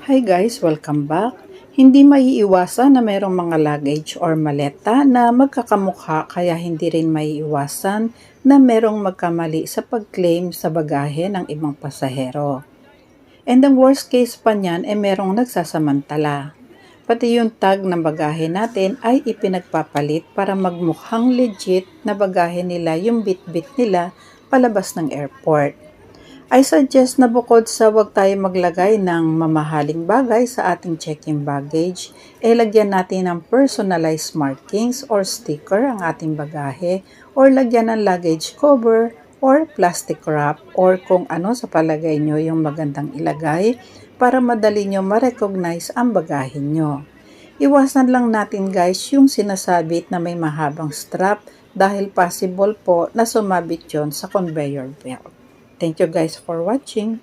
Hi guys, welcome back. Hindi maiiwasan na mayroong mga luggage or maleta na magkakamukha kaya hindi rin maiiwasan na mayroong magkamali sa pag-claim sa bagahe ng ibang pasahero. And ang worst case pa niyan ay merong nagsasamantala. Pati yung tag ng bagahe natin ay ipinagpapalit para magmukhang legit na bagahe nila yung bit-bit nila palabas ng airport. I suggest na bukod sa wag tayo maglagay ng mamahaling bagay sa ating check-in baggage, lagyan natin ng personalized markings or sticker ang ating bagahe or lagyan ng luggage cover or plastic wrap or kung ano sa palagay nyo yung magandang ilagay para madali nyo ma-recognize ang bagahe nyo. Iwasan lang natin guys yung sinasabit na may mahabang strap dahil possible po na sumabit yon sa conveyor belt. Thank you guys for watching.